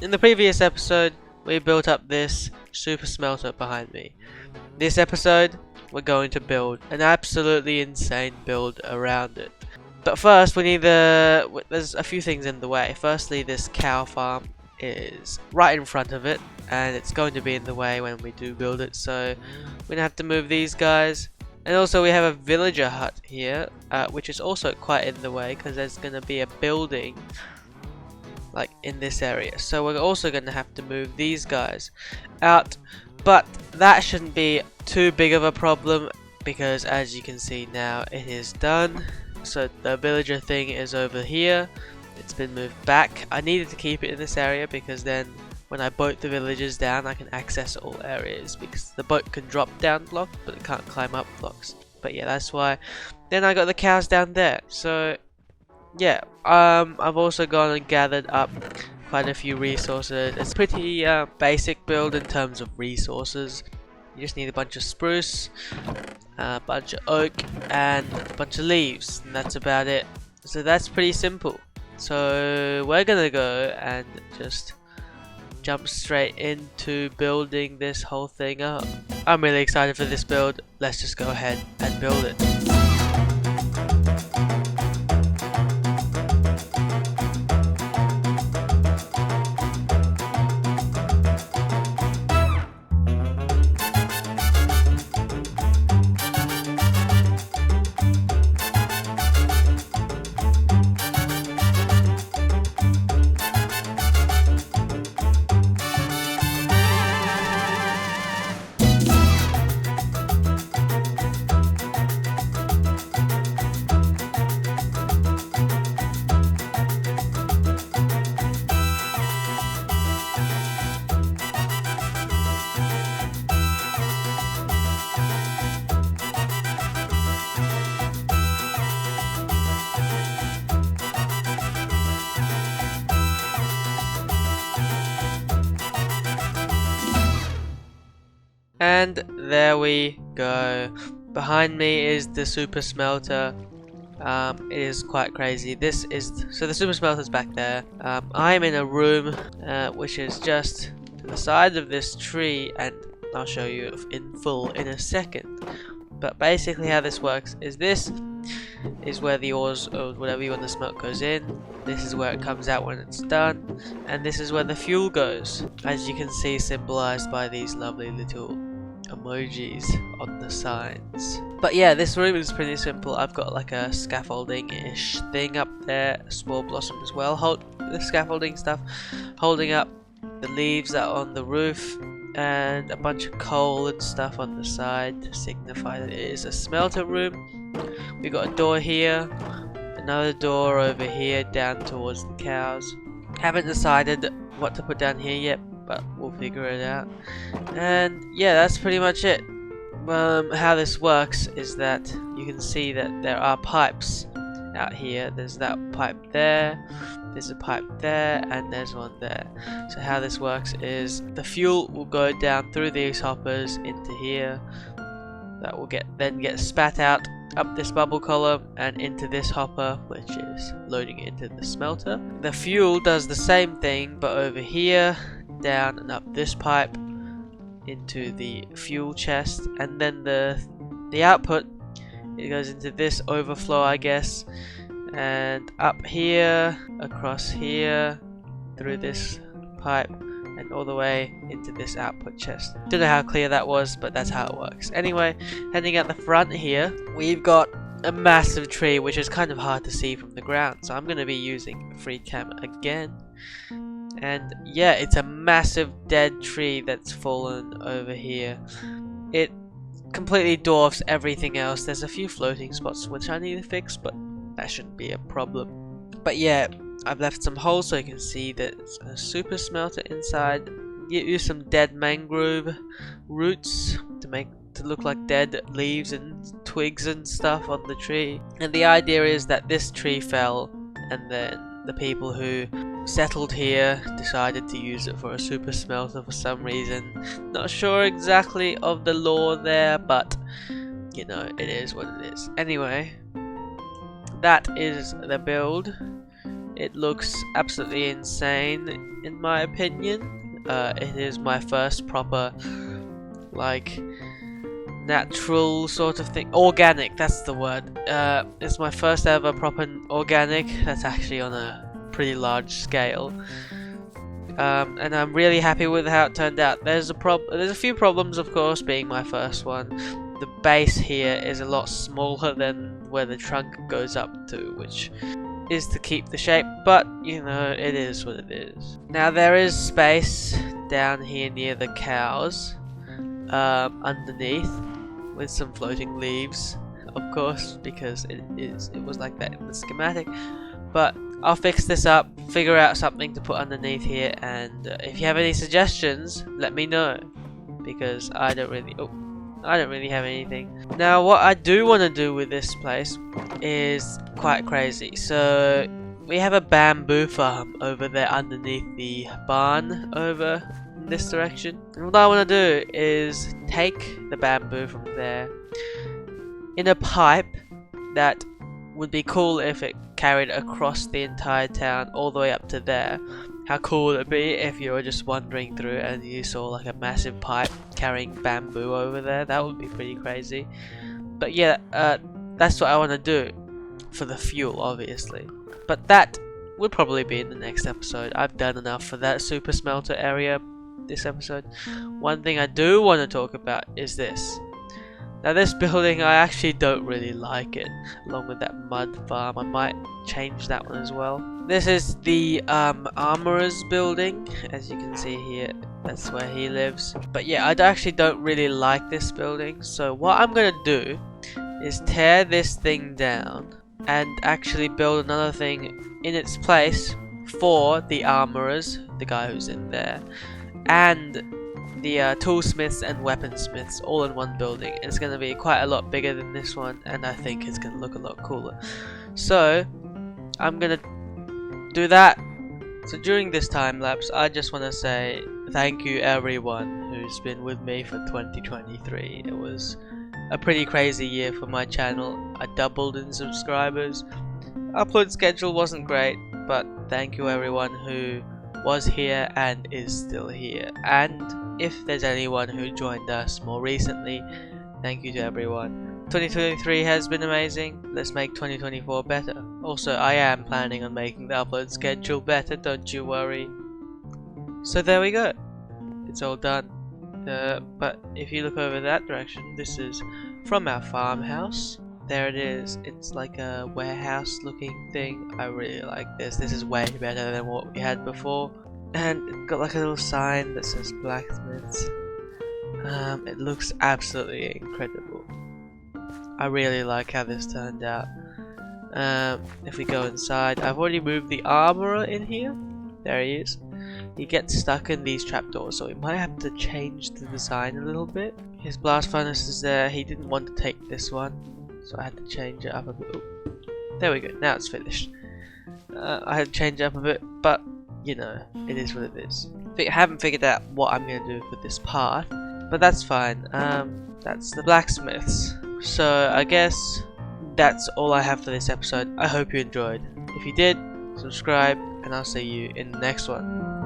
in the previous episode, we built up this super smelter behind me. This episode, we're going to build an absolutely insane build around it. But first, we need there's a few things in the way. Firstly, this cow farm is right in front of it, and it's going to be in the way when we do build it, so we're gonna have to move these guys. And also we have a villager hut here, which is also quite in the way because there's gonna be a building like in this area, so we're also gonna have to move these guys out, but that shouldn't be too big of a problem because as you can see now it is done. So the villager thing is over here. It's been moved back. I needed to keep it in this area because then when I boat the villagers down I can access all areas, because the boat can drop down blocks but it can't climb up blocks. But yeah, that's why. Then I got the cows down there. So yeah, I've also gone and gathered up quite a few resources. It's a pretty basic build in terms of resources. You just need a bunch of spruce, a bunch of oak, and a bunch of leaves, and that's about it. So that's pretty simple. So we're gonna go and just jump straight into building this whole thing up. I'm really excited for this build. Let's just go ahead and build it. And there we go. Behind me is the super smelter. It is quite crazy. So the super smelter's back there. I'm in a room which is just to the side of this tree, and I'll show you in full in a second. But basically how this works is this is where the ores or whatever you want to smelt goes in. This is where it comes out when it's done, and this is where the fuel goes, as you can see symbolized by these lovely little emojis on the signs. But yeah, this room is pretty simple. I've got like a scaffolding-ish thing up there, a small blossom as well, the scaffolding stuff, holding up the leaves that are on the roof, and a bunch of coal and stuff on the side to signify that it is a smelter room. We got a door here, another door over here down towards the cows. Haven't decided what to put down here yet, but we'll figure it out. And yeah, that's pretty much it. How this works is that you can see that there are pipes out here. There's that pipe there, there's a pipe there, and there's one there. So how this works is the fuel will go down through these hoppers into here. That will then get spat out up this bubble column and into this hopper, which is loading it into the smelter. The fuel does the same thing, but over here, down and up this pipe into the fuel chest, and then the output, it goes into this overflow, I guess, and up here, across here, through this pipe, and all the way into this output chest. Don't know how clear that was, but that's how it works. Anyway, heading out the front here, we've got a massive tree, which is kind of hard to see from the ground, so I'm going to be using free cam again. And yeah, it's a massive dead tree that's fallen over here. It completely dwarfs everything else. There's a few floating spots which I need to fix, but that shouldn't be a problem. But yeah, I've left some holes so you can see that it's a super smelter inside. Use some dead mangrove roots to look like dead leaves and twigs and stuff on the tree. And the idea is that this tree fell, and then the people who settled here decided to use it for a super smelter for some reason. Not sure exactly of the lore there, but you know, it is what it is. Anyway, that is the build. It looks absolutely insane in my opinion. It is my first proper, like, natural sort of thing. Organic, that's the word. It's my first ever proper organic that's actually on a pretty large scale. And I'm really happy with how it turned out. There's a few problems, of course, being my first one. The base here is a lot smaller than where the trunk goes up to, which is to keep the shape, but you know, it is what it is. Now there is space down here near the cows, underneath, with some floating leaves, of course, because it was like that in the schematic. But I'll fix this up, figure out something to put underneath here, and if you have any suggestions, let me know, because I don't really have anything. Now what I do want to do with this place is quite crazy. So we have a bamboo farm over there underneath the barn over in this direction. And what I want to do is take the bamboo from there in a pipe that would be cool if it carried across the entire town all the way up to there. How cool would it be if you were just wandering through and you saw like a massive pipe carrying bamboo over there? That would be pretty crazy. But yeah, that's what I want to do for the fuel, obviously. But that will probably be in the next episode. I've done enough for that super smelter area this episode. One thing I do want to talk about is this. Now this building, I actually don't really like it, along with that mud farm. I might change that one as well. This is the armorer's building, as you can see here. That's where he lives. But yeah, I actually don't really like this building. So what I'm gonna do is tear this thing down and actually build another thing in its place for the armorers, the guy who's in there, and the toolsmiths and weaponsmiths all in one building. It's going to be quite a lot bigger than this one, and I think it's going to look a lot cooler. So I'm going to do that. So during this time lapse, I just want to say thank you everyone who's been with me for 2023. It was a pretty crazy year for my channel. I doubled in subscribers. Upload schedule wasn't great, but thank you everyone who was here and is still here. And if there's anyone who joined us more recently, thank you to everyone. 2023 has been amazing. Let's make 2024 better. Also, I am planning on making the upload schedule better, don't you worry. So there we go. It's all done. But if you look over that direction, this is from our farmhouse. There it is. It's like a warehouse looking thing. I really like this. This is way better than what we had before. And it's got like a little sign that says blacksmiths. It looks absolutely incredible. I really like how this turned out. If we go inside, I've already moved the armorer in here. There he is. He gets stuck in these trapdoors, so we might have to change the design a little bit. His blast furnace is there. He didn't want to take this one, so I had to change it up a bit. Ooh. There we go. Now it's finished. I had to change it up a bit, but you know, it is what it is. I haven't figured out what I'm going to do for this part, but that's fine. That's the blacksmiths. So I guess that's all I have for this episode. I hope you enjoyed. If you did, subscribe, and I'll see you in the next one.